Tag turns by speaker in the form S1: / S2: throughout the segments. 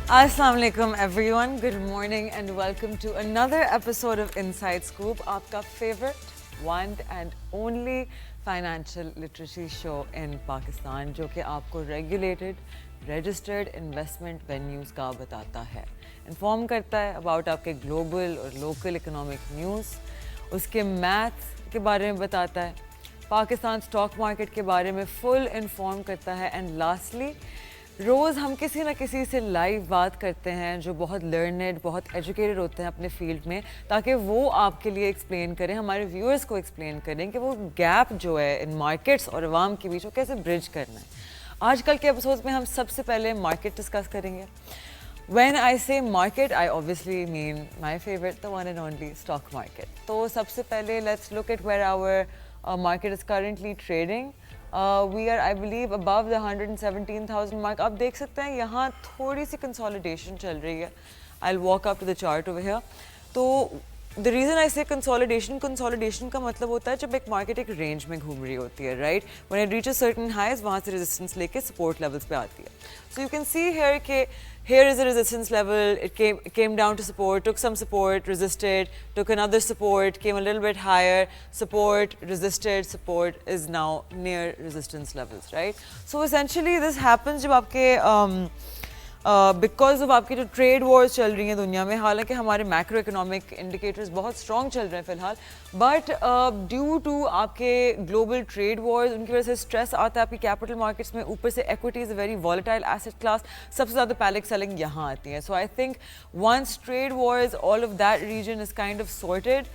S1: Assalamu alaikum everyone, good morning and welcome to another episode of Inside Scoop, आपका favorite, one and only financial literacy show in Pakistan जो कि आपको regulated, registered investment venues का बताता है, inform करता है about आपके global और local economic news, उसके math के बारे में बताता है, पाकिस्तान स्टॉक मार्केट के बारे में फुल इन्फॉर्म करता है एंड लास्टली रोज़ हम किसी ना किसी से लाइव बात करते हैं जो बहुत लर्नड बहुत एजुकेटेड होते हैं अपने फील्ड में ताकि वो आपके लिए एक्सप्लेन करें, हमारे व्यूअर्स को एक्सप्लेन करें कि वो गैप जो है इन मार्केट्स और अवाम के बीच वो कैसे ब्रिज करना है। आजकल के एपिसोड्स में हम सबसे पहले मार्केट डिस्कस करेंगे। When I say market, I obviously mean my favorite, the one and only stock market. तो सबसे पहले let's look at where our market is currently trading. We are, I believe, above the 117,000 mark. आप देख सकते हैं यहाँ थोड़ी सी consolidation चल रही है. I'll walk up to the chart over here. तो the reason I say consolidation का मतलब होता है जब एक market एक range में घूम रही होती है, right? When it reaches certain highs, वहाँ से resistance लेके support levels पे आती है. So you can see here कि here is a resistance level, it came down to support, took some support, resisted, took another support, came a little bit higher, support, resisted, support is now near resistance levels, right? So essentially this happens जब आपके because of आपकी जो trade Wars चल रही हैं दुनिया में, हालांकि हमारे मैक्रो इकोनॉमिक इंडिकेटर्स बहुत स्ट्रॉन्ग चल रहे हैं फिलहाल, बट ड्यू टू आपके ग्लोबल ट्रेड वॉर्स उनकी वजह से स्ट्रेस आता है आपकी कैपिटल मार्केट्स में, ऊपर से equity is a very volatile asset class, सबसे ज़्यादा पैनिक सेलिंग यहाँ आती है। So I think once trade wars all of that reason is kind of sorted,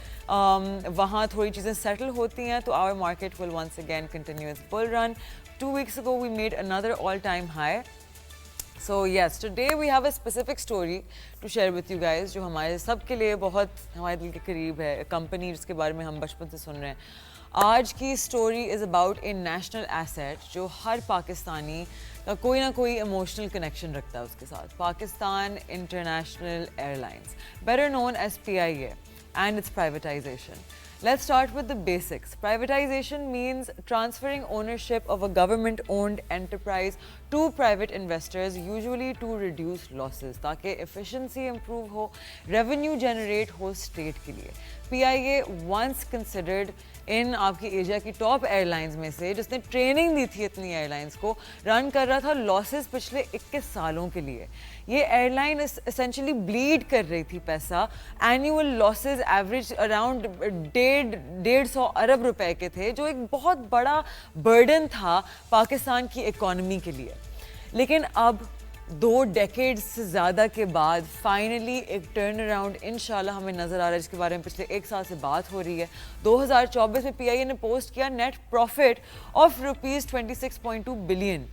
S1: वहाँ थोड़ी चीज़ें सेटल होती हैं तो our market will once again continue its bull run. 2 weeks ago we made another all-time high. So yes, today we have a specific story to share with you guys जो हमारे सब के लिए बहुत हमारे दिल के करीब है, कंपनी जिसके बारे में हम बचपन से सुन रहे हैं। आज की story is about A national asset जो हर पाकिस्तानी का कोई ना कोई इमोशनल कनेक्शन रखता है उसके साथ, Pakistan international airlines, better known as PIA and its privatization. Let's start with the basics. Privatization means transferring ownership of a government-owned enterprise to private investors, usually to reduce losses, ताकि efficiency improve हो, revenue generate हो state के लिए। PIA once considered इन आपकी Asia की top airlines में से, जिसने ट्रेनिंग दी थी इतनी एयरलाइंस को, रन कर रहा था लॉसेस पिछले 21 सालों के लिए। ये एयरलाइन एसेंशियली ब्लीड कर रही थी पैसा, एनुअल लॉसेस एवरेज अराउंड 150 अरब रुपए के थे, जो एक बहुत बड़ा बर्डन था पाकिस्तान की इकोनॉमी के लिए। लेकिन अब 2 डेकेड्स से ज़्यादा के बाद फाइनली एक टर्न अराउंड इंशाल्लाह हमें नज़र आ रहा है, जिसके बारे में पिछले 1 साल से बात हो रही है। 2024 में PIA ने पोस्ट किया नेट प्रॉफिट ऑफ ₹26.2 बिलियन,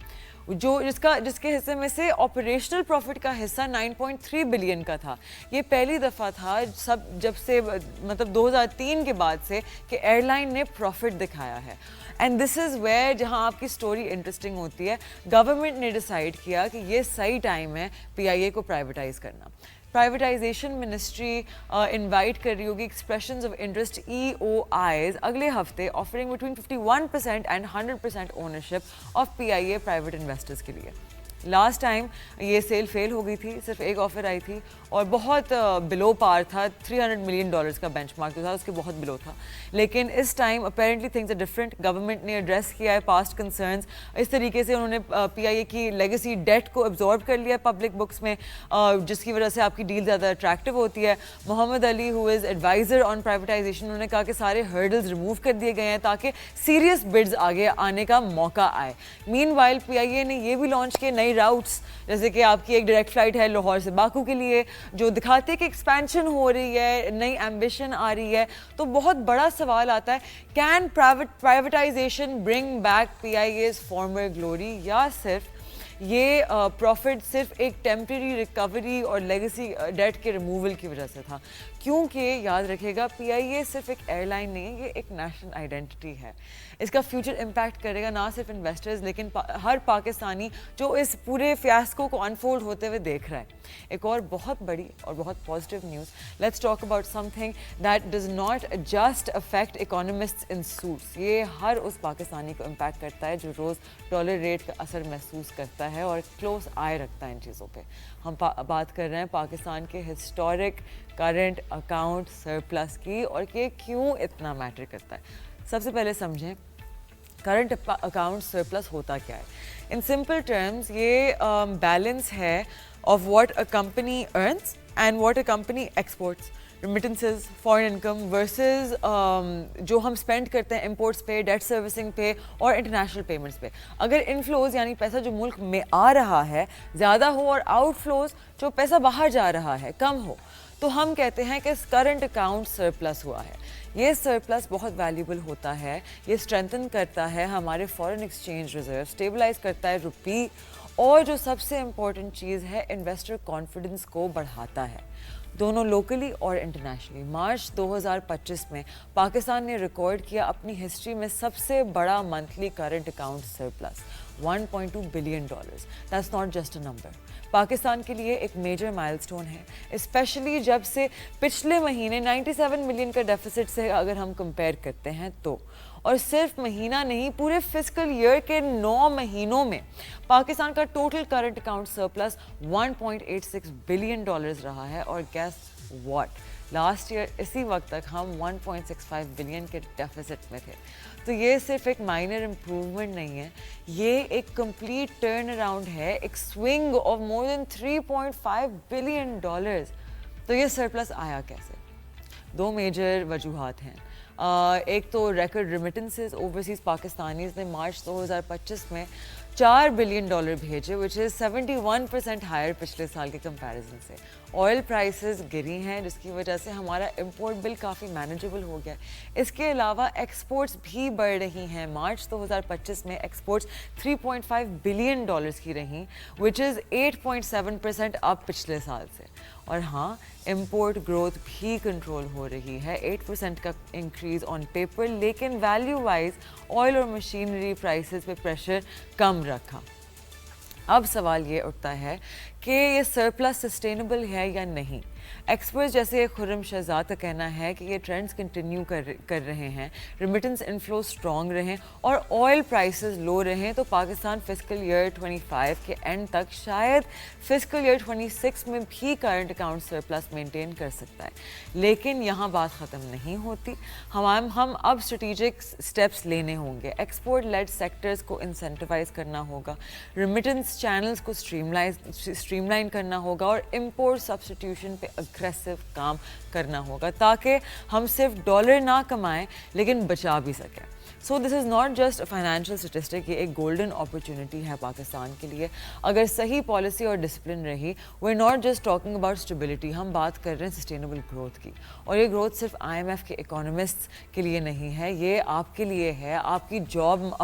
S1: जिसके हिस्से में से ऑपरेशनल प्रॉफिट का हिस्सा 9.3 बिलियन का था। ये पहली दफ़ा था जब से मतलब 2003 के बाद से कि एयरलाइन ने प्रॉफिट दिखाया है। एंड दिस इज़ वेयर जहाँ आपकी स्टोरी इंटरेस्टिंग होती है। गवर्नमेंट ने डिसाइड किया कि ये सही टाइम है PIA को प्राइवेटाइज करना। प्राइवेटाइजेशन मिनिस्ट्री इनवाइट कर रही होगी एक्सप्रेशंस ऑफ इंटरेस्ट EOIs अगले हफ्ते, offering between 51% and 100% ownership of PIA private investors के लिए। लास्ट टाइम ये सेल फेल हो गई थी, सिर्फ एक ऑफर आई थी और बहुत बिलो पार था, $300 मिलियन का बेंचमार्क जो था उसके बहुत बिलो था। लेकिन इस time apparently things are different. Government ने एड्रेस किया है पास्ट कंसर्न्स, इस तरीके से उन्होंने PIA की लेगेसी डेट को एब्जॉर्ब कर लिया पब्लिक बुक्स में, जिसकी वजह से आपकी डील ज़्यादा अट्रैक्टिव होती है। Mohammad Ali who is adviser on privatisation, उन्होंने कहा कि सारे हर्डल्स रिमूव कर दिए गए हैं ताकि सीरियस बिड्स आगे आने का मौका आए। मीनवाइल PIA ने ये भी लॉन्च किए नई राउट्स, जैसे कि आपकी एक डायरेक्ट फ्लाइट है लाहौर से बाकू के लिए, जो दिखाते हैं कि एक्सपेंशन हो रही है, नई एम्बिशन आ रही है। तो बहुत बड़ा सवाल आता है, can privatisation bring back PIA's farmer glory, या सिर्फ ये प्रॉफिट सिर्फ एक टेम्परेरी रिकवरी और लेगेसी डेट के रिमूवल की वजह से था। क्योंकि याद रखिएगा PIA सिर्फ एक एयरलाइन नहीं है, ये एक नेशनल आइडेंटिटी है। इसका फ्यूचर इम्पैक्ट करेगा ना सिर्फ इन्वेस्टर्स लेकिन हर पाकिस्तानी जो इस पूरे फियास्को को अनफोल्ड होते हुए देख रहा है। एक और बहुत बड़ी और बहुत positive news, let's talk about something that does not just affect economists in suits. ये हर उस पाकिस्तानी को इम्पैक्ट करता है जो रोज़ डॉलर रेट का असर महसूस करता है और क्लोज आए रखता है इन चीज़ों पे। हम बात कर रहे हैं पाकिस्तान के हिस्टोरिक करंट अकाउंट सरप्लस की और ये क्यों इतना मैटर करता है। सबसे पहले समझें करंट अकाउंट सरप्लस होता क्या है। इन सिंपल टर्म्स ये बैलेंस है of what a company earns and what a company exports, remittances, foreign income versus जो हम spend करते हैं imports पे, debt servicing पे और international payments पे। अगर inflows यानी पैसा जो मुल्क में आ रहा है ज़्यादा हो और outflows जो पैसा बाहर जा रहा है कम हो, तो हम कहते हैं कि करंट अकाउंट सरप्लस हुआ है। ये सरप्लस बहुत वैल्यूबल होता है, ये स्ट्रेंथन करता है हमारे फॉरेन एक्सचेंज रिजर्व, स्टेबलाइज करता है रुपी और जो सबसे इम्पॉर्टेंट चीज़ है इन्वेस्टर कॉन्फिडेंस को बढ़ाता है, दोनों लोकली और इंटरनेशनली। मार्च 2025 में पाकिस्तान ने रिकॉर्ड किया अपनी हिस्ट्री में सबसे बड़ा monthly current account surplus, $1.2 billion. That's not just a number, Pakistan के लिए एक मेजर माइलस्टोन है, स्पेशली जब से पिछले महीने 97 मिलियन का डेफिसिट से अगर हम कंपेयर करते हैं तो। और सिर्फ महीना नहीं, पूरे फिस्कल ईयर के 9 महीनों में पाकिस्तान का total current account surplus $1.86 billion रहा है। और गैस व्हाट, लास्ट ईयर इसी वक्त तक हम 1.65 बिलियन के डेफिसिट में थे। तो ये सिर्फ एक माइनर इम्प्रूवमेंट नहीं है, ये एक कंप्लीट टर्न अराउंड है, एक swing of more than $3.5 billion. तो ये सरप्लस आया कैसे? दो मेजर वजूहात हैं। एक तो रिकॉर्ड रिमिटेंसेस, ओवरसीज पाकिस्तानीज ने मार्च 2025 में $4 बिलियन भेजे, विच इज़ 71% हायर पिछले साल के कंपैरिजन से। ऑयल प्राइसेस गिरी हैं जिसकी वजह से हमारा इंपोर्ट बिल काफ़ी मैनेजेबल हो गया। इसके अलावा एक्सपोर्ट्स भी बढ़ रही हैं। मार्च 2025 में एक्सपोर्ट्स $3.5 बिलियन की रहीं, विच इज़ 8.7% अप पिछले साल से। और हाँ, इंपोर्ट ग्रोथ भी कंट्रोल हो रही है, 8% का इंक्रीज ऑन पेपर, लेकिन वैल्यू वाइज ऑयल और मशीनरी प्राइसेस पे प्रेशर कम रखा। अब सवाल ये उठता है कि ये सरप्लस सस्टेनेबल है या नहीं। एक्सपर्ट्स जैसे खुर्रम शहजाद का कहना है कि ये ट्रेंड्स कंटिन्यू कर रहे हैं, रिमिटेंस इनफ्लो स्ट्रॉन्ग रहें और ऑयल प्राइसेस लो रहें तो पाकिस्तान फिस्कल ईयर 25 के एंड तक शायद फिस्कल ईयर 26 में भी करंट अकाउंट सरप्लस मेंटेन कर सकता है। लेकिन यहाँ बात ख़त्म नहीं होती, हम अब स्ट्रेटेजिक स्टेप्स लेने होंगे। एक्सपोर्ट लेड सेक्टर्स को इंसेंटिवाइज करना होगा, रिमिटेंस चैनल्स को स्ट्रीमलाइन करना होगा और इम्पोर्ट सब्स्टिट्यूशन पे अग्रेसिव काम करना होगा ताकि हम सिर्फ डॉलर ना कमाएं लेकिन बचा भी सकें। So this is not just financial statistic, ये एक गोल्डन अपॉर्चुनिटी है पाकिस्तान के लिए अगर सही पॉलिसी और डिसिप्लिन रही। We are not just talking about stability, हम बात कर रहे हैं सस्टेनेबल ग्रोथ की। और ये ग्रोथ सिर्फ IMF के इकोनॉमिस्ट्स के लिए नहीं है, ये आपके लिए है, आपकी जॉब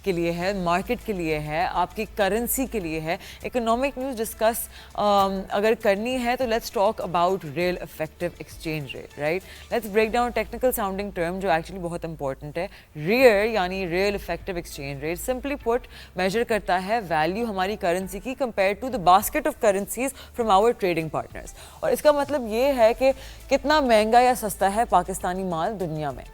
S1: के लिए है, मार्केट के लिए है, आपकी करेंसी के लिए है। इकोनॉमिक न्यूज़ डिस्कस अगर करनी है तो let's talk about real effective exchange rate, right. Let's break down technical sounding term जो एक्चुअली बहुत इंपॉर्टेंट है। रियर यानी real effective exchange rate simply put measure करता है वैल्यू हमारी करेंसी की compare to the basket of currencies from our trading partners. और इसका मतलब ये है कि कितना महंगा या सस्ता है पाकिस्तानी माल दुनिया में।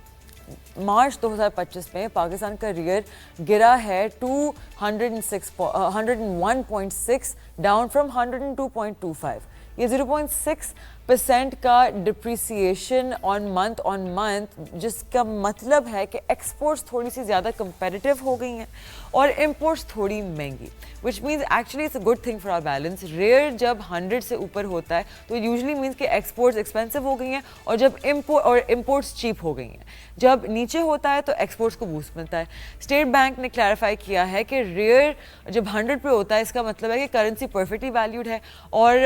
S1: मार्च 2025 में पाकिस्तान का रियर गिरा है 101.6 डाउन फ्रॉम 102.25। ये 0.6% का डिप्रिसिएशन ऑन मंथ, जिसका मतलब है कि एक्सपोर्ट्स थोड़ी सी ज़्यादा कंपेटिटिव हो गई हैं और इंपोर्ट्स थोड़ी महंगी, which means actually it's a good thing for our balance. REER जब 100 से ऊपर होता है तो यूजुअली मीन्स कि एक्सपोर्ट्स एक्सपेंसिव हो गई हैं और जब इंपोर्ट्स चीप हो गई हैं। जब नीचे होता है तो एक्सपोर्ट्स को बूस्ट मिलता है। स्टेट बैंक ने क्लैरिफाई किया है कि रेयर जब 100 पे होता है इसका मतलब है कि करेंसी परफेक्टली वैल्यूड है और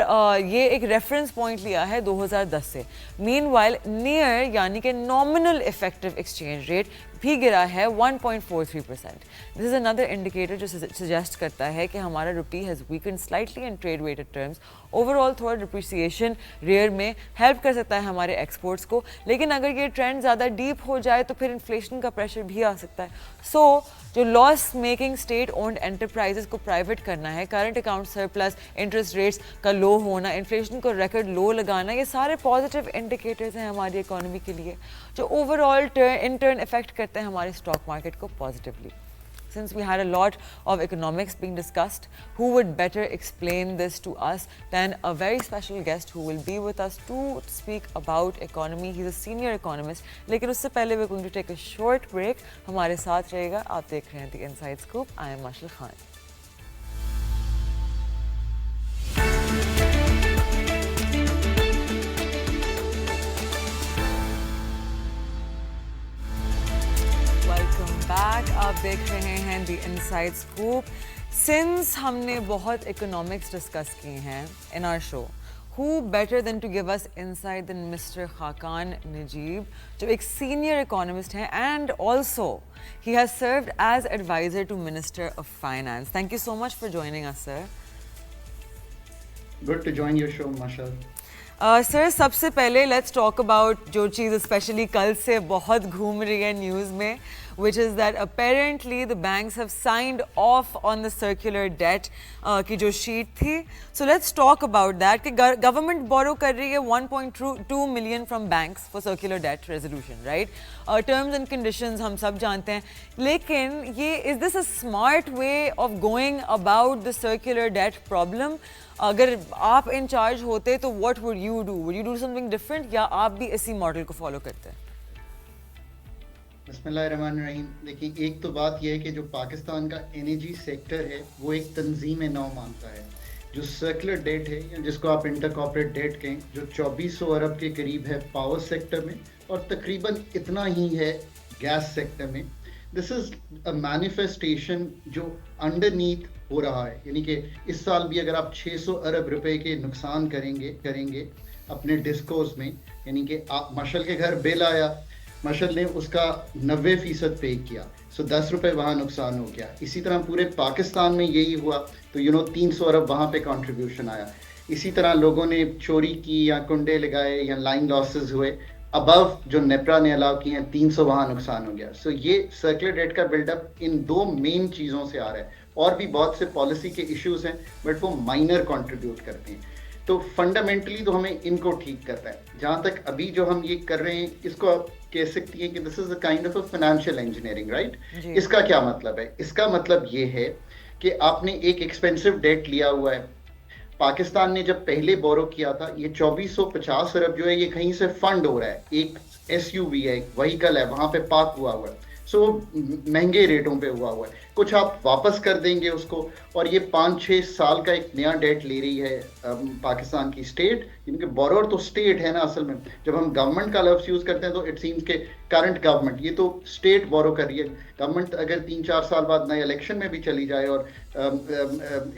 S1: ये एक रेफरेंस पॉइंट लिया है 2010 से। मीनवाइल नियर यानी कि नॉमिनल इफेक्टिव एक्सचेंज रेट भी गिरा है 1.43%. दिस इज अनदर इंडिकेटर जो सजेस्ट करता है कि हमारा rupee has weaken slightly in trade weighted terms. Overall थोड़ा डिप्रिसिएशन रियर में हेल्प कर सकता है हमारे एक्सपोर्ट्स को, लेकिन अगर ये ट्रेंड ज़्यादा डीप हो जाए तो फिर इन्फ्लेशन का प्रेशर भी आ सकता है. सो जो loss making state owned enterprises को प्राइवेट करना है, current account surplus, interest rates का लो होना, इन्फ्लेशन को रिकॉर्ड लो लगाना, ये सारे पॉजिटिव इंडिकेटर्स हैं हमारी इकोनॉमी के लिए जो ओवरऑल इन टर्न इफेक्ट करते हैं हमारे स्टॉक मार्केट को positively. Since we had a lot of economics being discussed, who would better explain this to us than a very special guest who will be with us to speak about economy. He's a senior economist. लेकिन उससे पहले we're going to take a short break. हमारे साथ रहेगा. आप देख रहे हैं The Inside Scoop. I am Mashal Khan. Back आप देख रहे हैं द इनसाइड स्कूप. सिंस हमने बहुत इकोनॉमिक्स डिस्कस किए हैं in our show, who better than to give us insight than Mr. Khaqan Najib, जो एक सीनियर इकोनॉमिस्ट हैं and also he has served as advisor to Minister of Finance. Thank you so much for joining us, sir.
S2: Good to join your show, Mashal.
S1: Sir सबसे पहले let's talk about जो चीज़ specially कल से बहुत घूम रही है न्यूज़ में, which is that apparently the banks have signed off on the circular debt की जो शीट थी. So let's talk about that कि गवर्नमेंट बोरो कर रही है 1.2 million from banks for circular debt resolution, right? Terms and conditions हम सब जानते हैं, लेकिन ये is this a smart way of going about the circular debt problem? अगर आप इन चार्ज होते तो what would you do? Would you do something different या आप भी इसी मॉडल को फॉलो करते हैं?
S2: बिस्मिल्लाहिर्रहमानिर्रहीम. देखिए, एक तो बात यह है कि जो पाकिस्तान का एनर्जी सेक्टर है वो एक तंजीम नौ मानता है. जो सर्कुलर डेट है या जिसको आप इंटर कॉर्पोरेट डेट कहें, जो 2400 अरब के करीब है पावर सेक्टर में और तकरीबन इतना ही है गैस सेक्टर में. दिस इज अ मैनिफेस्टेशन जो अंडरनीथ हो रहा है. यानी कि इस साल भी अगर आप 600 अरब रुपए के नुकसान करेंगे अपने डिस्कोस में, यानी कि आप मशल के घर बिल आया, मशल ने उसका 90% पे किया, सो 10 रुपए वहाँ नुकसान हो गया. इसी तरह पूरे पाकिस्तान में यही हुआ, तो 300 अरब वहाँ पे कंट्रीब्यूशन आया. इसी तरह लोगों ने चोरी की या कुंडे लगाए या लाइन लॉसेस हुए, अबव जो नेपरा ने अलाउ किए हैं 300 वहाँ नुकसान हो गया. सो ये सर्कुलर डेट का बिल्डअप इन दो मेन चीज़ों से आ रहा है. और भी बहुत से पॉलिसी के इश्यूज हैं बट वो माइनर कंट्रीब्यूट करते हैं. तो फंडामेंटली तो हमें इनको ठीक करना है. जहाँ तक अभी जो हम ये कर रहे हैं, इसको आप कह सकती हैं कि this is a kind of a financial engineering, right? इसका क्या मतलब है? इसका मतलब ये है कि आपने एक एक्सपेंसिव डेट लिया हुआ है. पाकिस्तान ने जब पहले बोरो किया था, ये 2450 अरब जो है ये कहीं से फंड हो रहा है. एक SUV है, एक व्हीकल है, वहां पे पार्क हुआ है. सो महंगे रेटों पे हुआ हुआ है. कुछ आप वापस कर देंगे उसको, और ये 5-6 साल का एक नया डेट ले रही है पाकिस्तान की स्टेट. क्योंकि बोरोर तो स्टेट है ना असल में. जब हम गवर्नमेंट का लफ्ज़ यूज़ करते हैं तो इट सीम्स के करंट गवर्नमेंट, ये तो स्टेट बोरो कर रही है. गवर्नमेंट अगर 3-4 साल बाद नए इलेक्शन में भी चली जाए और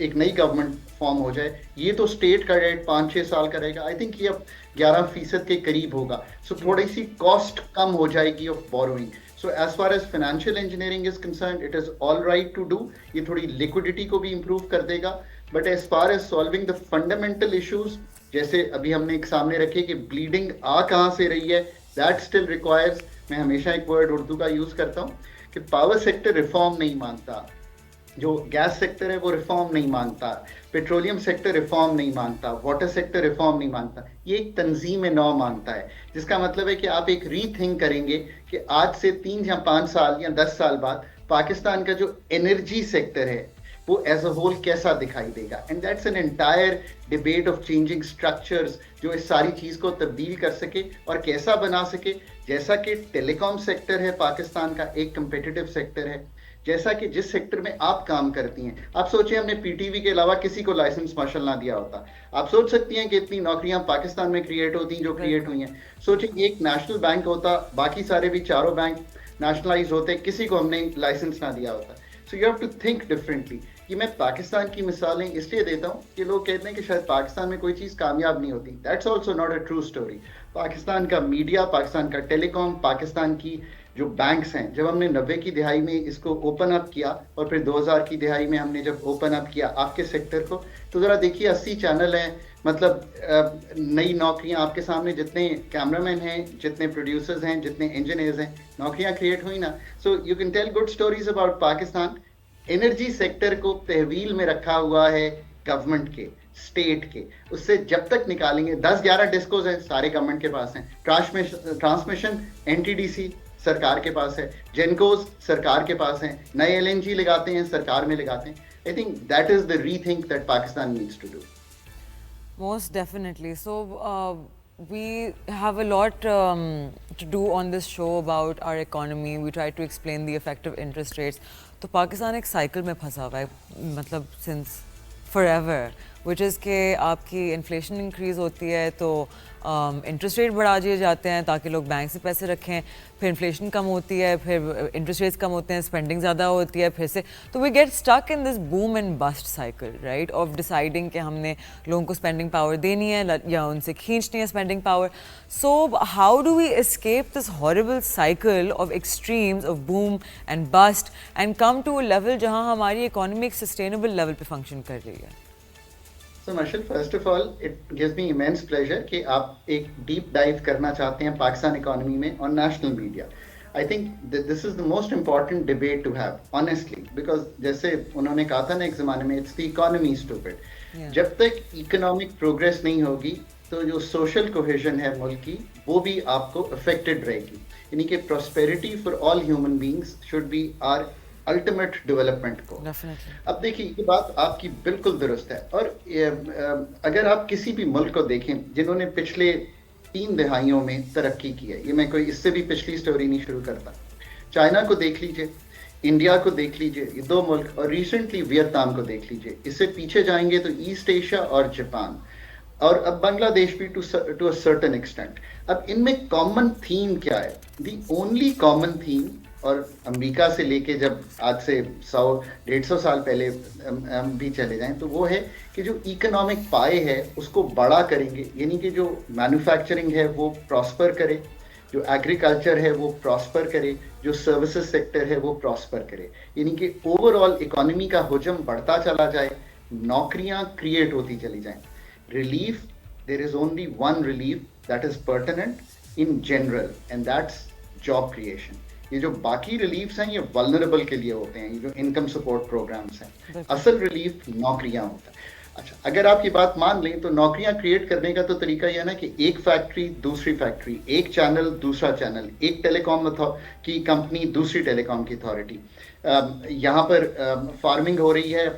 S2: एक नई गवर्नमेंट फॉर्म हो जाए, ये तो स्टेट का डेट 5-6 साल का रहेगा. आई थिंक ये अब 11% के करीब होगा. सो थोड़ी सी कॉस्ट कम हो जाएगी of borrowing. So as far as financial engineering is concerned, it is all right to do. ये थोड़ी liquidity को भी improve कर देगा. But as far as solving the fundamental issues, जैसे अभी हमने एक सामने रखे कि bleeding आ कहाँ से रही है, that still requires, मैं हमेशा एक word उर्दू का यूज़ करता हूँ कि power sector reform नहीं मांगता, जो गैस सेक्टर है वो रिफॉर्म नहीं मांगता, पेट्रोलियम सेक्टर रिफॉर्म नहीं मांगता, वाटर सेक्टर रिफॉर्म नहीं मांगता. ये एक तंजीम नौ मांगता है. जिसका मतलब है कि आप एक रीथिंक करेंगे कि आज से 3 या 5 साल या 10 साल बाद पाकिस्तान का जो एनर्जी सेक्टर है वो एज अ होल कैसा दिखाई देगा. And that's an entire debate of changing structures जो इस सारी चीज़ को तब्दील कर सके और कैसा बना सके. जैसा कि टेलीकॉम सेक्टर है पाकिस्तान का एक कंपेटिटिव सेक्टर है, जैसा कि जिस सेक्टर में आप काम करती हैं. आप सोचिए हमने PTV के अलावा किसी को लाइसेंस मार्शल ना दिया होता. आप सोच सकती हैं कि इतनी नौकरियां पाकिस्तान में क्रिएट होती हैं जो क्रिएट हुई हैं. सोचिए एक नेशनल बैंक होता, बाकी सारे भी चारों बैंक नेशनलाइज होते, किसी को हमने लाइसेंस ना दिया होता. So you have to think differently. ये मैं पाकिस्तान की मिसालें इसलिए देता हूँ कि लोग कहते हैं कि शायद पाकिस्तान में कोई चीज़ कामयाब नहीं होती. That's also not a true story. Pakistan का मीडिया, पाकिस्तान का टेलीकॉम, पाकिस्तान की जो बैंक्स हैं, जब हमने 90 की दिहाई में इसको ओपन अप किया और फिर 2000 की दिहाई में हमने जब ओपन अप किया आपके सेक्टर को, तो ज़रा देखिए 80 चैनल हैं, मतलब नई नौकरियां आपके सामने, जितने कैमरामैन हैं, जितने प्रोड्यूसर्स हैं, जितने इंजीनियर्स हैं, नौकरियां क्रिएट हुई ना. So you can tell good stories about Pakistan. Energy sector को तहवील में रखा हुआ है गवर्नमेंट के, स्टेट के. उससे जब तक निकालेंगे, 10-11 डिस्कोज हैं, सारे गवर्नमेंट के पास हैं. ट्रांसमिशन एनटीडीसी सरकार के पास है, जेनकोज सरकार के पास है, नए एलएनजी लगाते हैं, सरकार में लगाते हैं. I think that is the rethink that Pakistan needs to do.
S1: Most definitely. So, we have a lot to do on this show about our economy. We try to explain the effect of interest rates. तो पाकिस्तान एक cycle में फंसा हुआ है, मतलब since forever, which is कि आपकी inflation increase होती है तो इंटरेस्ट रेट बढ़ा दिए जाते हैं ताकि लोग बैंक से पैसे रखें, फिर इन्फ्लेशन कम होती है, फिर इंटरेस्ट रेट्स कम होते हैं, स्पेंडिंग ज़्यादा होती है, फिर से तो we get stuck in this boom and bust cycle, right, of deciding कि हमने लोगों को स्पेंडिंग पावर देनी है या उनसे खींचनी है spending power. So how do we escape this horrible cycle of extremes of boom and bust and come to a level जहाँ हमारी इकोनॉमी एक सस्टेनेबल लेवल पे फंक्शन कर रही है?
S2: So Marshall, first of all, it gives me immense pleasure कि आप एक deep dive करना चाहते हैं पाकिस्तान इकोनॉमी में on national media. I think that this is the most important debate to have, honestly, because जैसे उन्होंने कहा था ना एक ज़माने में, it's the economy stupid. जब तक economic progress नहीं होगी तो जो social cohesion है मुल्क की, वो भी आपको affected रहेगी. यानी कि prosperity for all human beings should be our ultimate development को. अब देखिए, ये बात आपकी बिल्कुल दुरुस्त है. और अगर आप किसी भी मुल्क को देखें जिन्होंने पिछले 3 दिहाइयों में तरक्की की है, ये मैं कोई इससे भी पिछली स्टोरी नहीं शुरू करता. चाइना को देख लीजिए, इंडिया को देख लीजिए, ये 2 मुल्क, और रिसेंटली वियतनाम को देख लीजिए. इससे पीछे जाएंगे तो ईस्ट एशिया और जापान, और अब बांग्लादेश भी टू अ सर्टेन एक्सटेंट. अब इनमें कॉमन थीम क्या है? द ओनली कॉमन थीम, और अमेरिका से लेके जब आज से 100-150 साल पहले भी चले जाएं, तो वो है कि जो इकोनॉमिक पाए है उसको बड़ा करेंगे. यानी कि जो मैन्युफैक्चरिंग है वो प्रॉस्पर करे, जो एग्रीकल्चर है वो प्रॉस्पर करे, जो सर्विसेज सेक्टर है वो प्रॉस्पर करे. यानी कि ओवरऑल इकोनॉमी का हुजम बढ़ता चला जाए, नौकरियां क्रिएट होती चली जाएं. Relief, there is only one relief that is pertinent in general, and that's job creation. ये जो बाकी रिलीफ्स हैं ये वल्नरेबल के लिए होते हैं, ये जो इनकम सपोर्ट प्रोग्राम्स हैं. असल रिलीफ नौकरियां होता है. अच्छा, अगर आप ये बात मान लें तो नौकरियां क्रिएट करने का तो तरीका यह है ना कि एक फैक्ट्री दूसरी फैक्ट्री, एक चैनल दूसरा चैनल, एक टेलीकॉम की कंपनी दूसरी टेलीकॉम की अथॉरिटी. यहाँ पर फार्मिंग हो रही है,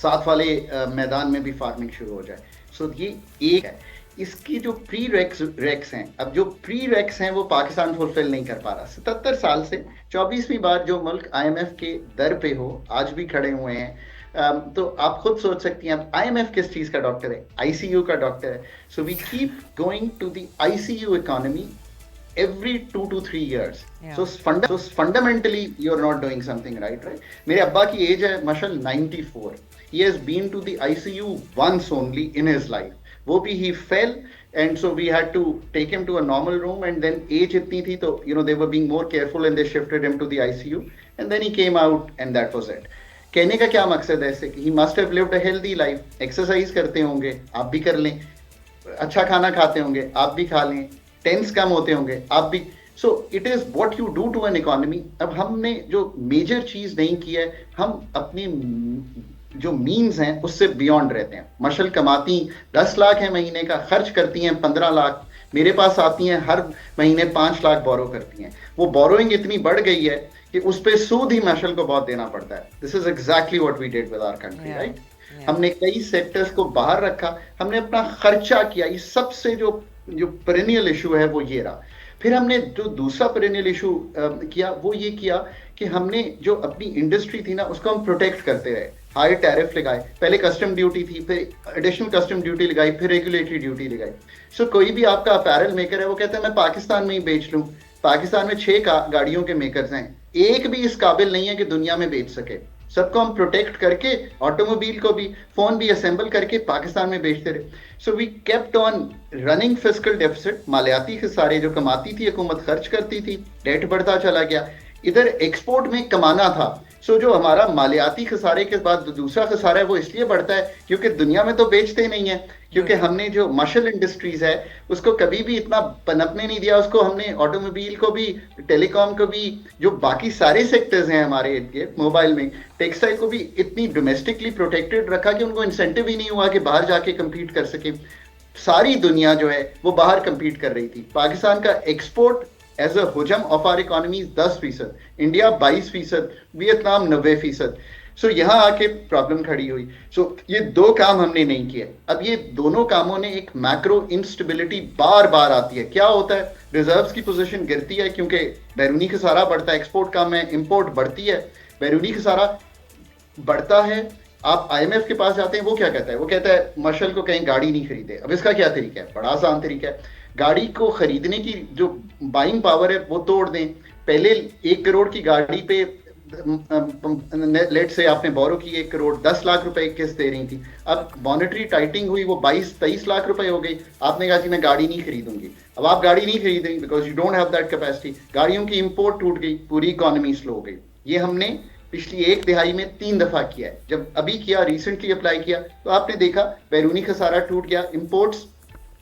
S2: साथ वाले मैदान में भी फार्मिंग शुरू हो जाए. सो ये एक है. इसकी जो प्री रेक्स हैं, अब जो प्री रेक्स हैं वो पाकिस्तान फुलफिल नहीं कर पा रहा. 77 साल से 24वीं बार जो मुल्क IMF के दर पे हो, आज भी खड़े हुए हैं. तो आप खुद सोच सकती हैं, IMF किस चीज का डॉक्टर है? ICU का डॉक्टर है. So we keep going to the ICU economy every 2 to 3 years. Yeah. So fundamentally you're not doing something right. मेरे अब्बा की एज है मशल 94. He has been to the ICU once only in his life. वो भी he fell, and so we had to take him to a normal room, and then age इतनी थी तो they were being more careful and they shifted him to the ICU, and then he came out and that was it. कहने का क्या मकसद है ऐसे कि he must have lived a healthy life. Exercise करते होंगे, आप भी कर लें. अच्छा खाना खाते होंगे, आप भी खा लें. टेंस कम होते होंगे, आप भी. So it is what you do to an economy. अब हमने जो मेजर चीज नहीं की है, हम अपनी जो मीन्स हैं उससे बियॉन्ड रहते हैं. मशल कमाती 10 लाख है महीने का, खर्च करती हैं 15 लाख. मेरे पास आती हैं हर महीने 5 लाख बोरो करती हैं. वो बोरोइंग इतनी बढ़ गई है कि उस पर सूद ही मशल को बहुत देना पड़ता है. This is exactly what we did with our country, right. हमने कई सेक्टर्स को बाहर रखा, हमने अपना खर्चा किया. ये सबसे जो पेरेनियल इशू है वो ये रहा. फिर हमने जो दूसरा पेरेनियल इशू किया वो ये किया कि हमने जो अपनी इंडस्ट्री थी ना उसको हम प्रोटेक्ट करते रहे. हाई टैरिफ लगाए, पहले कस्टम ड्यूटी थी, फिर एडिशनल कस्टम ड्यूटी लगाई, फिर रेगुलेटरी ड्यूटी लगाई. सो कोई भी आपका अपैरल मेकर है वो कहता है मैं पाकिस्तान में ही बेच लूं. पाकिस्तान में 6 गाड़ियों के मेकर्स हैं, एक भी इस काबिल नहीं है कि दुनिया में बेच सके. सबको हम प्रोटेक्ट करके ऑटोमोबाइल को भी, फोन भी असेंबल करके पाकिस्तान में बेचते रहे. So we kept on running fiscal deficit. मालियाती खसारे जो कमाती थी हुकूमत खर्च करती थी, डेट बढ़ता चला गया. इधर एक्सपोर्ट में कमाना था. सो जो हमारा मालियाती खसारे के बाद दूसरा खसारा है वो इसलिए बढ़ता है क्योंकि दुनिया में तो बेचते नहीं है, क्योंकि हमने जो मशल इंडस्ट्रीज है उसको कभी भी इतना पनपने नहीं दिया. उसको हमने ऑटोमोबाइल को भी, टेलीकॉम को भी, जो बाकी सारे सेक्टर्स हैं हमारे मोबाइल में, टेक्सटाइल को भी इतनी डोमेस्टिकली प्रोटेक्टेड रखा कि उनको इंसेंटिव ही नहीं हुआ कि बाहर जाके कम्पीट कर सके. सारी दुनिया जो है वो बाहर कम्पीट कर रही थी. पाकिस्तान का एक्सपोर्ट एज अ हुजम of our economy 10%, India 22%, Vietnam 90%. So यहाँ आके प्रॉब्लम खड़ी हुई. सो ये दो काम हमने नहीं किए. अब ये दोनों कामों ने एक मैक्रो इंस्टेबिलिटी बार बार आती है. क्या होता है, रिजर्व्स की पोजीशन गिरती है क्योंकि बैरूनी खसारा बढ़ता है, एक्सपोर्ट कम है, इंपोर्ट बढ़ती है. बैरूनी खसारा बढ़ता है, आप आईएमएफ के पास जाते हैं, वो क्या कहता है, वो कहता है मशल को कहीं गाड़ी नहीं खरीदे. अब इसका क्या तरीका है, बड़ा आसान तरीका है. गाड़ी को खरीदने की जो बाइंग पावर है वो तोड़ दें. पहले 1 करोड़ की गाड़ी पे लेट से आपने बोरो की 1 करोड़, 10 लाख रुपए किस्त दे रही थी. अब मॉनेटरी टाइटिंग हुई, वो 22-23 लाख रुपए हो गई. आपने कहा कि मैं गाड़ी नहीं खरीदूंगी. अब आप गाड़ी नहीं खरीदेंगे because you don't have that capacity. गाड़ियों की इंपोर्ट टूट गई, पूरी इकोनॉमी स्लो हो गई. ये हमने पिछली 1 दिहाई में 3 दफा किया है. जब अभी किया, रिसेंटली अप्लाई किया, तो आपने देखा बैरूनी खसारा टूट गया. इंपोर्ट्स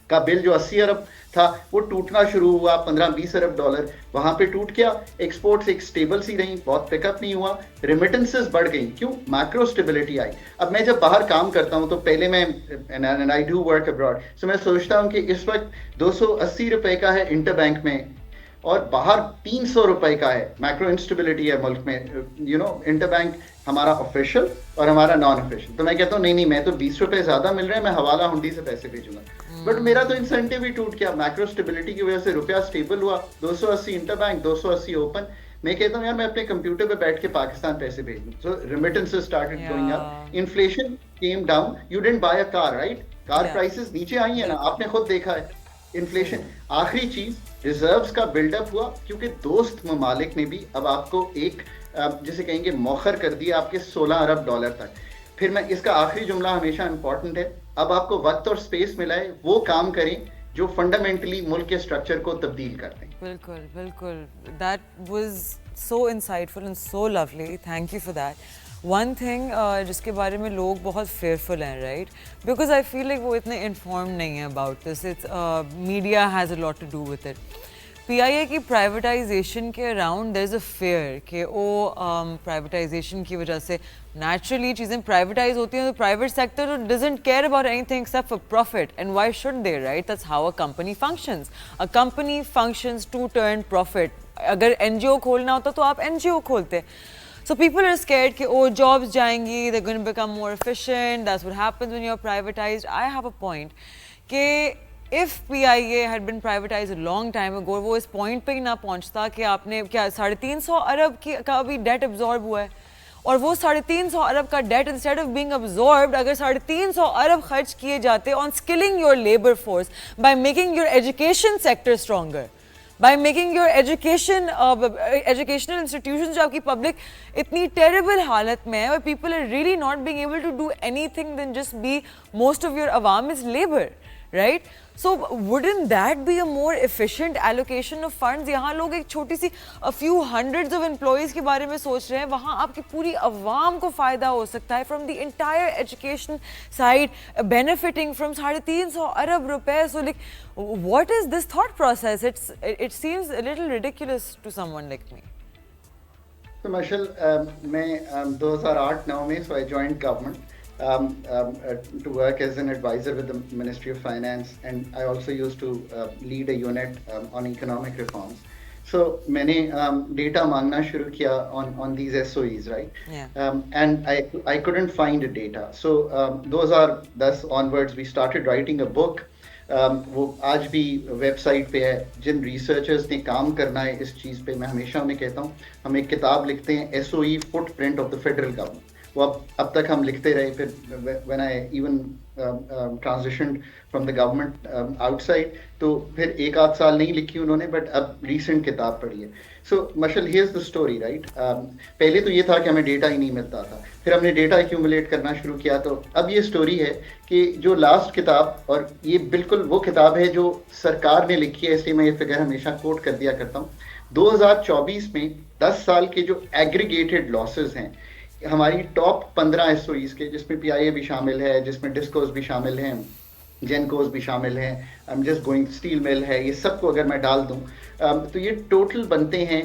S2: का बिल जो 80 अरब था वो टूटना शुरू हुआ, 15-20 अरब डॉलर वहां पे टूट गया. एक्सपोर्ट्स एक स्टेबल सी रही, बहुत पिकअप नहीं हुआ. रेमिटेंसेस बढ़ गई. क्यों? मैक्रो स्टेबिलिटी आई. अब मैं जब बाहर काम करता हूं तो पहले मैं, and I do work abroad, so मैं सोचता हूं कि इस वक्त 280 रुपए का है इंटरबैंक में और बाहर 300 रुपए का है. मैक्रो इंस्टेबिलिटी है मुल्क में. यू नो, इंटरबैंक हमारा ऑफिशियल और हमारा नॉन ऑफिशियल. तो मैं कहता हूँ नहीं, मैं तो 20 रुपए ज्यादा मिल रहे हैं, मैं हवाला हुंडी से पैसे भेजूंगा. बट मेरा तो इंसेंटिव ही टूट गया. मैक्रो स्टेबिलिटी की वजह से रुपया स्टेबल हुआ, 280 इंटरबैंक, 280 ओपन. मैं कहता हूँ यार मैं अपने कंप्यूटर पे बैठ के पाकिस्तान पैसे भेज दूं. So remittances started going up, inflation came down. You didn't buy a car, right? Car prices नीचे आई है ना, आपने खुद देखा है. इन्फ्लेशन. आखिरी चीज, रिजर्व्स का बिल्डअप हुआ क्योंकि दोस्त ममालिक ने भी अब आपको एक जिसे कहेंगे मौखर कर दिया आपके 16 अरब डॉलर तक. फिर मैं इसका आखिरी जुमला हमेशा इंपॉर्टेंट है, अब आपको वक्त और स्पेस मिला है, वो काम करें जो फंडामेंटली मुल्क के स्ट्रक्चर को तब्दील करते हैं.
S1: बिल्कुल बिल्कुल. That was so insightful and so lovely. Thank you for that. One thing जिसके बारे में लोग बहुत फेयरफुल हैं, right, because I feel like वो इतने इन्फॉर्म नहीं है about this. It's media has a lot to do with it. PIA की प्राइवेटाइजेशन के around there is a fear कि वो प्राइवेटाइजेशन की वजह से नेचुरली चीज़ें प्राइवेटाइज होती हैं तो private sector doesn't care about anything except for profit. And why should they, right? That's how a company functions. A company functions to turn profit. अगर एनजीओ खोलना होता तो आप एनजीओ खोलते. So people are scared कि oh jobs जाएंगी, they're going to become more efficient. That's what happens when you're privatized. I have a point कि if PIA had been privatized a long time ago, वो इस point पे ही ना पहुंचता कि आपने क्या 350 अरब का अभी debt absorb हुआ है और वो 350 अरब का debt instead of being absorbed, अगर 350 अरब खर्च किए जाते on skilling your labor force by making your education sector stronger, by making your educational institutions जो आपकी public इतनी terrible हालत में है और people are really not being able to do anything than just be, most of your awam is labor, right? So wouldn't that be a more efficient allocation of funds? यहाँ लोग एक छोटी सी a few hundreds of employees के बारे में सोच रहे हैं, वहाँ आपकी पूरी अवाम को फ़ायदा हो सकता है from the entire education side, benefiting from 350 अरब रुपए. So like, what is this thought process? It seems a little ridiculous to someone like me.
S2: So Mashal, मैं 2008-9 में so I joined government. To work as an advisor with the Ministry of Finance, and I also used to lead a unit on economic reforms. So मैंने data मांगना शुरू किया on these SOEs, right?
S1: Yeah.
S2: And I couldn't find the data. So 2010 onwards we started writing a book. वो आज भी website पे है. जिन researchers ने काम करना है इस चीज़ पे, मैं हमेशा उन्हें कहता हूँ हम एक किताब लिखते हैं, SOE footprint of the federal government. वो अब तक हम लिखते रहे. फिर when I even transition from the government outside, तो फिर एक आध साल नहीं लिखी उन्होंने, बट अब रीसेंट किताब पढ़ी है. सो मशल, हियर्स द स्टोरी, राइट. पहले तो ये था कि हमें डेटा ही नहीं मिलता था, फिर हमने डेटा एक्यूमुलेट करना शुरू किया, तो अब ये स्टोरी है कि जो लास्ट किताब, और ये बिल्कुल वो किताब है जो सरकार ने लिखी है, इसलिए मैं ये फिगर हमेशा कोट कर दिया करता हूँ. 2024 में 10 साल के जो एग्रीगेटेड लॉसेस हैं हमारी टॉप 15 एसओईज के, जिसमें पीआईए भी शामिल है, जिसमें डिस्कोस भी शामिल हैं, जेनकोस भी शामिल हैं, I am just going, steel mill है, ये सबको अगर मैं डाल दूं तो ये टोटल बनते हैं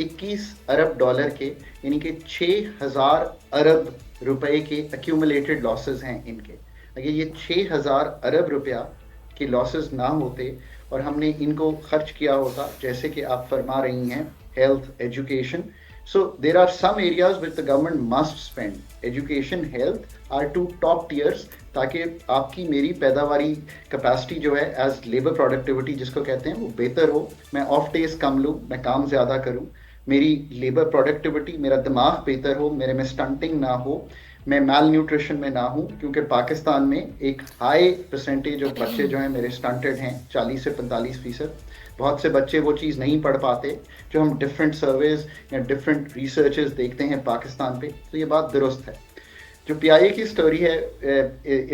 S2: 21 अरब डॉलर के, यानी कि 6,000 अरब रुपए के एक्यूमुलेटेड लॉसेस हैं इनके. अगर ये 6,000 अरब रुपया के लॉसेस ना होते और हमने इनको खर्च किया होता, जैसे कि आप फरमा रही हैं, health, education. So there are some areas which the government must spend. Education, health are two top tiers, ताकि आपकी मेरी पैदावारी कैपेसिटी जो है एज लेबर प्रोडक्टिविटी जिसको कहते हैं वो बेहतर हो, मैं ऑफ डेज कम लूँ, मैं काम ज़्यादा करूँ, मेरी लेबर प्रोडक्टिविटी, मेरा दिमाग बेहतर हो, मेरे में स्टंटिंग ना हो, मैं माल न्यूट्रिशन में ना हूँ, क्योंकि पाकिस्तान में एक हाई परसेंटेज ऑफ बच्चे जो हैं मेरे स्टंटेड हैं, 40 से 45%. बहुत से बच्चे वो चीज़ नहीं पढ़ पाते जो हम डिफरेंट सर्वेज या डिफरेंट रिसर्चेस देखते हैं पाकिस्तान पे. तो ये बात दुरुस्त है. जो पीआईए की स्टोरी है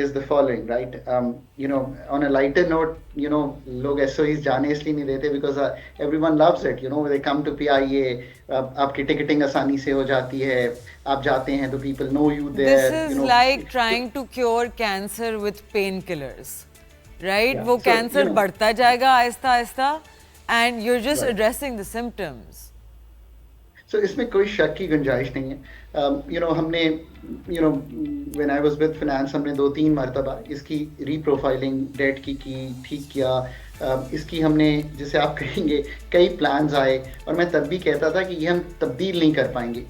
S2: is the following, right. You know, on a lighter note, you know, लोग एसओईज जाने इसलिए नहीं देते because everyone loves it, you know, they come to PIA, आपकी टिकटिंग आसानी से हो जाती है, आप जाते हैं तो people know you there.
S1: This is like trying to cure cancer with pain killers, right. वो कैंसर बढ़ता जाएगा Aahista Aahista and you're just addressing the symptoms.
S2: So इसमें कोई शक की गुंजाइश नहीं है. You know, हमने, you know, when I was with finance, हमने 2-3 मरतबा इसकी रीप्रोफाइलिंग डेट की ठीक किया. इसकी हमने, जैसे आप कहेंगे, कई प्लान्स आए और मैं तब भी कहता था कि ये हम तब्दील नहीं कर पाएंगे.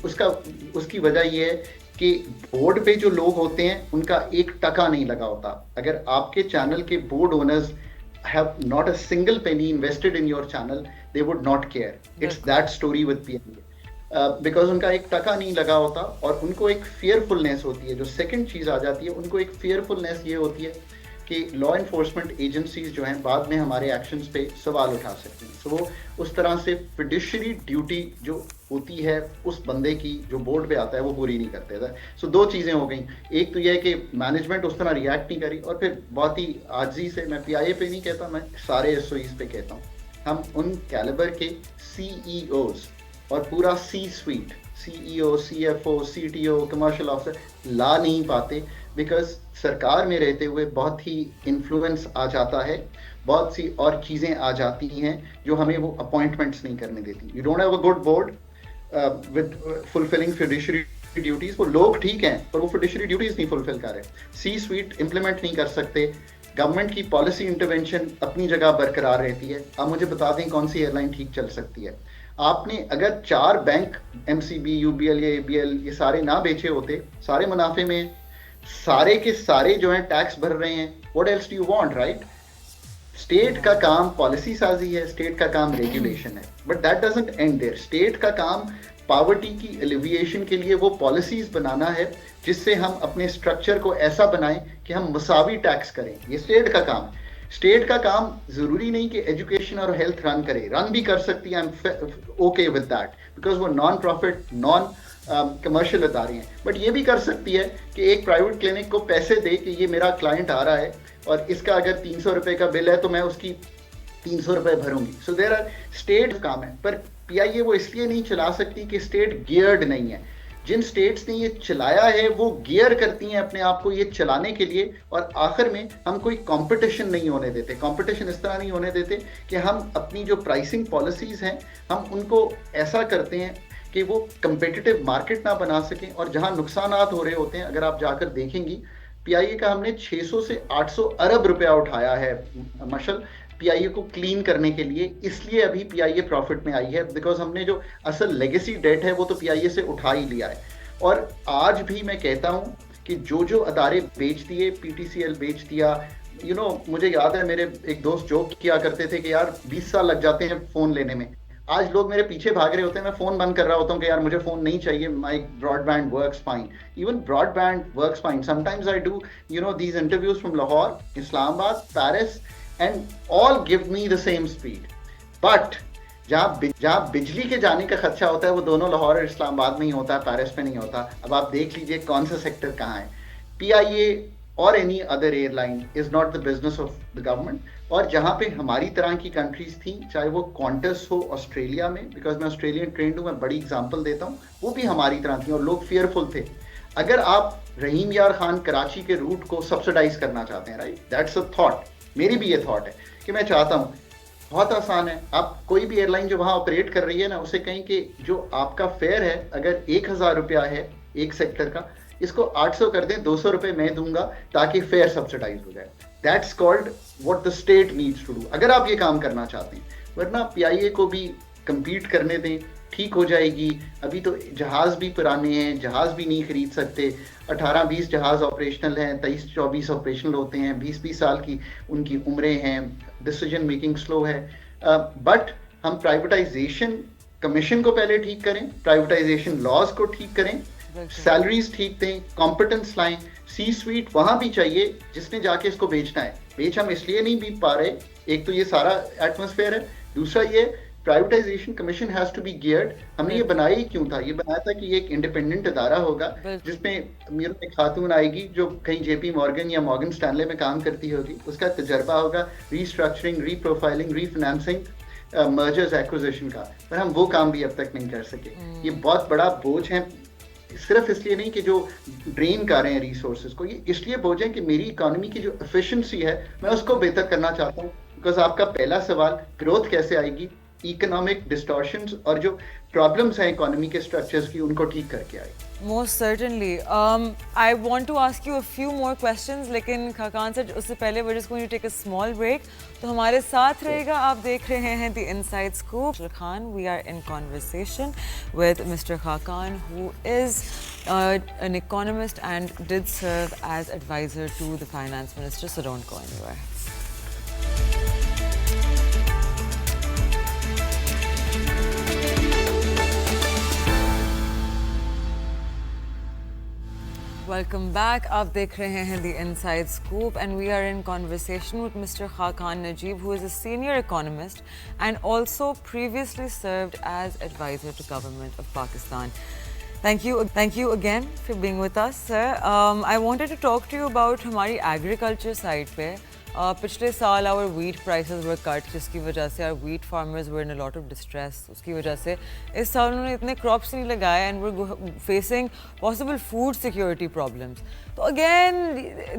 S2: उसकी वजह ये है कि बोर्ड पे जो लोग होते हैं उनका 1 टका नहीं लगा होता. अगर आपके चैनल के board owners have not a single penny invested in your channel, they would not care. It's that story with PNB. Because उनका 1 टका नहीं लगा होता और उनको एक fearfulness होती है. जो सेकंड चीज़ आ जाती है, उनको एक fearfulness ये होती है कि लॉ इन्फोर्समेंट एजेंसीज जो हैं बाद में हमारे एक्शंस पे सवाल उठा सकती हैं. सो वो उस तरह से फिड्यूशरी ड्यूटी जो होती है उस बंदे की जो बोर्ड पे आता है वो पूरी नहीं करते थे. सो 2 चीज़ें हो गई. एक तो यह है कि मैनेजमेंट उस तरह रिएक्ट नहीं करी, और फिर बहुत ही आजी से, मैं पीआईए पे नहीं कहता, मैं सारे एसओईज पे कहता हूँ, हम उन कैलिबर के सीईओज और पूरा C suite, CEO, CFO, CTO, commercial officer ला नहीं पाते, बिकॉज सरकार में रहते हुए बहुत ही इन्फ्लुएंस आ जाता है, बहुत सी और चीज़ें आ जाती हैं जो हमें वो अपॉइंटमेंट्स नहीं करने देती. You don't have a good board with fulfilling fiduciary duties. वो लोग ठीक हैं पर वो फिड्यूशरी ड्यूटीज नहीं फुलफिल कर रहे. सी स्वीट इम्प्लीमेंट नहीं कर सकते. गवर्नमेंट की पॉलिसी इंटरवेंशन अपनी जगह बरकरार रहती है. आप मुझे बता दें कौन सी एयरलाइन ठीक चल सकती है. आपने अगर 4 बैंक, एमसीबी, यूबीएल या एबीएल, ये सारे ना बेचे होते, सारे मुनाफे में, सारे के सारे जो हैं टैक्स भर रहे हैं, what else do you want, right. State का काम पॉलिसी साजी है, स्टेट का काम रेगुलेशन है, but that doesn't end there. State का काम पॉवर्टी की एलिविएशन के लिए वो पॉलिसीज बनाना है जिससे हम अपने स्ट्रक्चर को ऐसा बनाएं कि हम मसावी टैक्स करें. ये स्टेट का काम. स्टेट का काम जरूरी नहीं कि एजुकेशन और हेल्थ रन करे, रन भी कर सकती है, I am okay with that, because वो नॉन प्रॉफिट, नॉन कमर्शियल अदारे हैं. बट ये भी कर सकती है कि एक प्राइवेट क्लिनिक को पैसे दे कि ये मेरा क्लाइंट आ रहा है और इसका अगर 300 रुपए का बिल है तो मैं उसकी 300 रुपए भरूंगी. सो देयर आर स्टेट काम है. पर पीआईए वो इसलिए नहीं चला सकती कि स्टेट गियर्ड नहीं है. जिन स्टेट्स ने ये चलाया है वो गियर करती हैं अपने आप को ये चलाने के लिए, और आखिर में हम कोई कंपटीशन नहीं होने देते. कंपटीशन इस तरह नहीं होने देते कि हम अपनी जो प्राइसिंग पॉलिसीज हैं हम उनको ऐसा करते हैं कि वो कंपेटिटिव मार्केट ना बना सकें, और जहां नुकसानात हो रहे होते हैं, अगर आप जाकर देखेंगी, पीआईए का हमने 600 से 800 अरब रुपया उठाया है मशल पीआईए को क्लीन करने के लिए. इसलिए अभी पीआईए प्रॉफिट में आई है, बिकॉज हमने जो असल लेगेसी डेट है वो तो पीआईए से उठा ही लिया है. और आज भी मैं कहता हूं कि जो अदारे बेच दिए, पीटीसीएल बेच दिया, मुझे याद है मेरे एक दोस्त जोक किया करते थे कि यार 20 साल लग जाते हैं फ़ोन लेने में. आज लोग मेरे पीछे भाग रहे होते हैं, मैं फोन बंद कर रहा होता हूँ कि यार मुझे फोन नहीं चाहिए, my broadband works fine. Even broadband works fine. Sometimes I do these interviews from Lahore, Islamabad, Paris, and all give me the same speed. But जहाँ बिजली के जाने का खर्चा होता है वो दोनों लाहौर और इस्लामाबाद में ही होता है, पेरिस में नहीं होता. अब आप देख लीजिए कौन सा सेक्टर कहाँ है. PIA और any other airline is not the business of the government. और जहाँ पे हमारी तरह की कंट्रीज थी, चाहे वो क्वांटस हो ऑस्ट्रेलिया में, बिकॉज मैं ऑस्ट्रेलियन ट्रेंड हूँ, मैं बड़ी एग्जांपल देता हूँ, वो भी हमारी तरह थी और लोग फियरफुल थे. अगर आप रहीम यार खान कराची के रूट को सब्सिडाइज करना चाहते हैं, राइट, दैट्स अ थॉट. मेरी भी ये थॉट है कि मैं चाहता हूँ, बहुत आसान है. आप कोई भी एयरलाइन जो वहां ऑपरेट कर रही है ना, उसे कहें कि जो आपका फेयर है अगर 1,000 रुपया है एक सेक्टर का, इसको 800 कर दें, 200 रुपए मैं दूंगा ताकि फेयर सब्सिडाइज हो जाए. That's called what the state needs to do, अगर आप ये काम करना चाहते हैं. वरना PIA को भी कंपीट करने दें, ठीक हो जाएगी. अभी तो जहाज भी पुराने हैं, जहाज भी नहीं खरीद सकते. 18-20 जहाज ऑपरेशनल हैं, 23-24 ऑपरेशनल होते हैं, 20-20 साल की उनकी उम्रें हैं. डिसीजन मेकिंग स्लो है. बट हम प्राइवेटाइजेशन कमीशन को पहले ठीक करें, प्राइवेटाइजेशन लॉज को ठीक करें, सैलरीज ठीक दें, कॉम्पिटेंस लाएं. सी स्वीट वहां भी चाहिए जिसने जाके इसको बेचना है. बेच हम इसलिए नहीं बीत पा रहे, एक तो ये सारा एटमॉस्फेयर है, दूसरा ये privatisation commission has to be geared. हमने ये बनाया ही क्यों था? ये बनाया था कि ये एक इंडिपेंडेंट इदारा होगा जिसमें मेरे एक खातून आएगी जो कहीं JP मॉर्गन या मॉर्गन स्टैनले में काम करती होगी, उसका तजर्बा होगा restructuring, reprofiling, refinancing, mergers, acquisition का. पर हम वो काम भी अब तक नहीं कर सके. ये बहुत बड़ा बोझ है, सिर्फ इसलिए नहीं कि जो ड्रेन कर रहे हैं रिसोर्सेज को, ये इसलिए बोझ है कि मेरी इकोनॉमी की जो एफिशिएंसी है मैं उसको बेहतर करना चाहता हूँ. बिकॉज आपका पहला सवाल, ग्रोथ कैसे आएगी? इकोनॉमिक डिस्टॉर्शंस और जो प्रॉब्लम्स हैं इकोनॉमी के स्ट्रक्चर्स की, उनको ठीक करके आए.
S1: Most certainly. I want to ask you a few more questions, लेकिन खाकान सर उससे पहले we're just going to take a small break. तो हमारे साथ रहेगा. आप देख रहे हैं The Inside Scoop. Mr. Khan, we are in conversation with Mr. Khaqan, who is an economist and did serve as advisor to the finance minister. So don't go anywhere. Welcome back. आप देख रहे हैं The Inside Scoop and we are in conversation with Mr. Khaqan Najeeb, who is a senior economist and also previously served as advisor to government of Pakistan. Thank you again for being with us, sir. I wanted to talk to you about हमारी agriculture side पे. पिछले साल our wheat prices were cut, जिसकी वजह से our wheat farmers were in a lot of distress. उसकी वजह से इस साल उन्होंने इतने crops नहीं लगाए and we're facing possible food security problems. तो again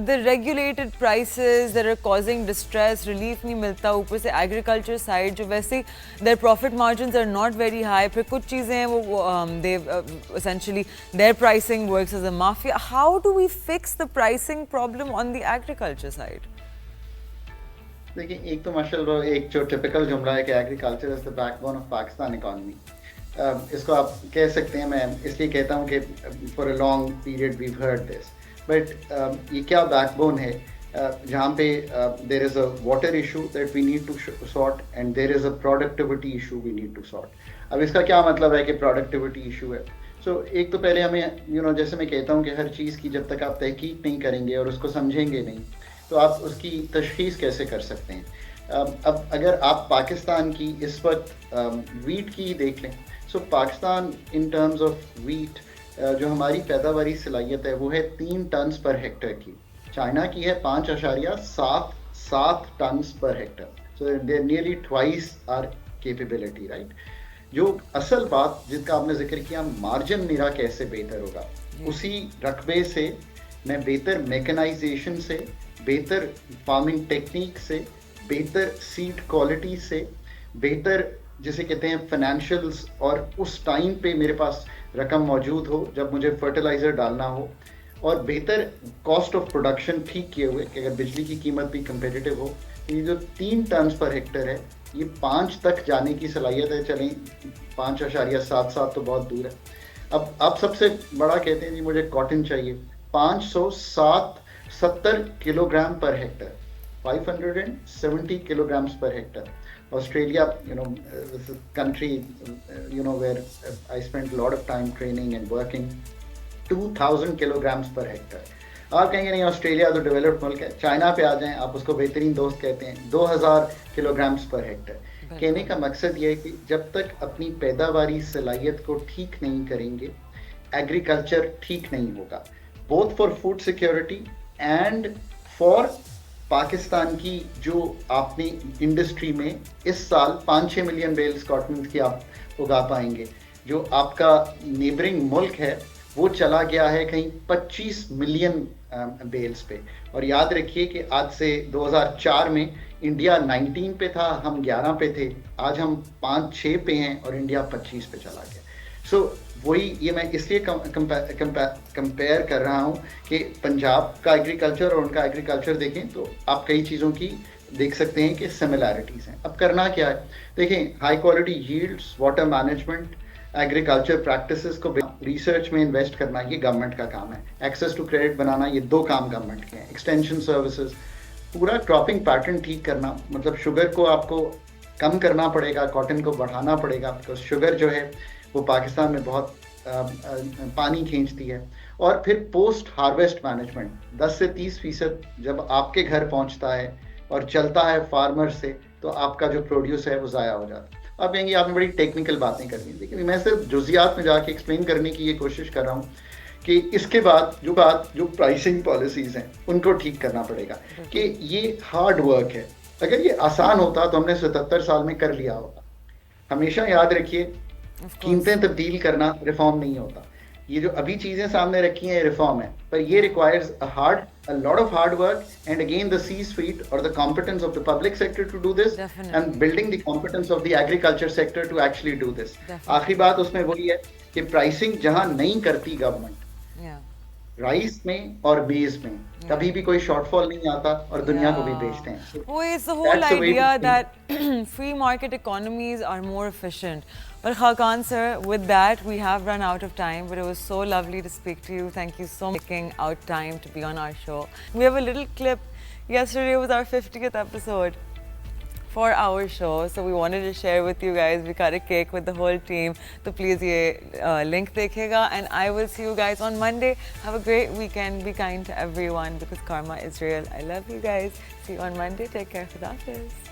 S1: the regulated prices that are causing distress, relief नहीं मिलता. ऊपर से agriculture side जो वैसे their profit margins are not very high. फिर कुछ चीज़ें हैं वो essentially their pricing works as a mafia. How do we fix the pricing problem on the agriculture side?
S2: देखिए, एक तो माशाल्लाह एक जो टिपिकल जुमला है कि agriculture is the backbone of Pakistan economy. इसको आप कह सकते हैं, मैं इसलिए कहता हूँ कि for a long period we heard this. But ये क्या बैकबोन है जहाँ पे there is a water issue that we need to sort and there is a productivity issue we need to sort. अब इसका क्या मतलब है कि प्रोडक्टिविटी इशू है? सो एक तो पहले हमें जैसे मैं कहता हूँ कि हर चीज़ की जब तक आप तहकीक नहीं करेंगे और उसको समझेंगे नहीं, तो आप उसकी तशख़ीस कैसे कर सकते हैं? अब अगर आप पाकिस्तान की इस वक्त वीट की देख लें, so Pakistan in terms of wheat जो हमारी पैदावारी सलाहियत है वो है 3 टन पर हेक्टर की. चाइना की है 5.7 टन पर hectare. So they nearly twice our capability, right. जो असल बात जिसका आपने जिक्र किया, मार्जिन मेरा कैसे बेहतर होगा, उसी रकबे से मैं बेहतर मैकेनाइजेशन से, बेहतर फार्मिंग टेक्निक से, बेहतर सीड क्वालिटी से, बेहतर जिसे कहते हैं फाइनेंशियल्स, और उस टाइम पे मेरे पास रकम मौजूद हो जब मुझे फर्टिलाइज़र डालना हो, और बेहतर कॉस्ट ऑफ प्रोडक्शन ठीक किए हुए कि अगर बिजली की कीमत भी कंपेटिटिव हो. ये जो 3 टन पर हेक्टर है, ये 5 तक जाने की सलाहियत है. चलें 5.77 तो बहुत दूर है. अब आप सबसे बड़ा कहते हैं जी मुझे कॉटन चाहिए, 570 kilogram per hectare, 570 kilograms per hectare. Australia, is a country, where I spent a lot of time training and working. 2000 kilograms per hectare. आप कहेंगे नहीं ऑस्ट्रेलिया तो डेवलप्ड मुल्क है, चाइना पे आ जाएं, आप उसको बेहतरीन दोस्त कहते हैं, 2000 किलोग्राम्स पर हेक्टेयर। कहने का मकसद ये है कि जब तक अपनी पैदावारी सलाहियत को ठीक नहीं करेंगे, एग्रीकल्चर ठीक नहीं होगा, both for food security and for Pakistan की जो आपने इंडस्ट्री में इस साल 5-6 मिलियन बेल्स कॉटन की आप उगा पाएंगे। जो आपका नेबरिंग मुल्क है वो चला गया है कहीं 25 मिलियन बेल्स पे। और याद रखिए कि आज से 2004 में इंडिया 19 पे था, हम 11 पे थे, आज हम 5-6 पे हैं और इंडिया 25 पे चला गया। सो वही ये मैं इसलिए कंपेयर कर रहा हूँ कि पंजाब का एग्रीकल्चर और उनका एग्रीकल्चर देखें तो आप कई चीज़ों की देख सकते हैं कि सिमिलैरिटीज़ हैं। अब करना क्या है, देखें, high quality yields, water management, agriculture practices को रिसर्च में इन्वेस्ट करना, ये गवर्नमेंट का काम है। एक्सेस टू क्रेडिट बनाना, ये 2 काम गवर्नमेंट के हैं। एक्सटेंशन सर्विसेज, पूरा क्रॉपिंग पैटर्न ठीक करना, मतलब शुगर को आपको कम करना पड़ेगा, कॉटन को बढ़ाना पड़ेगा, बिकॉज शुगर जो है वो पाकिस्तान में बहुत पानी खींचती है। और फिर पोस्ट हार्वेस्ट मैनेजमेंट, 10 से 30% जब आपके घर पहुंचता है और चलता है फार्मर से, तो आपका जो प्रोड्यूस है वो ज़ाया हो जाता है। आप कहेंगे आपने बड़ी टेक्निकल बातें करनी है, लेकिन मैं सिर्फ जुजियात में जाके एक्सप्लेन करने की ये कोशिश कर रहा हूँ कि इसके बाद जो प्राइसिंग पॉलिसीज़ हैं उनको ठीक करना पड़ेगा कि ये हार्ड वर्क है। अगर ये आसान होता तो हमने 77 साल में कर लिया होता। हमेशा याद रखिए, कीमतें तब्दील करना रिफॉर्म नहीं होता। ये जो अभी चीजें सामने रखी हैं रिफॉर्म है, पर ये requires a lot of hard work and again the C-suite or the competence of the public sector to do this. Definitely. And building the competence of the agriculture sector to actually do this. आखिरी बात उसमें वही है कि pricing जहां नहीं करती government, rice में और बेस में कभी भी कोई शॉर्टफॉल नहीं आता और दुनिया को भी बेचते हैं।
S1: Well, it's the whole idea that free market economies are more efficient. But Khaqan sir, with that we have run out of time, but it was so lovely to speak to you. Thank you so much for taking out time to be on our show. We have a little clip. Yesterday was our 50th episode for our show, so we wanted to share with you guys. We cut a cake with the whole team. So please ye link dekhega, and I will see you guys on Monday. Have a great weekend. Be kind to everyone because karma is real. I love you guys. See you on Monday. Take care. Khuda Hafiz.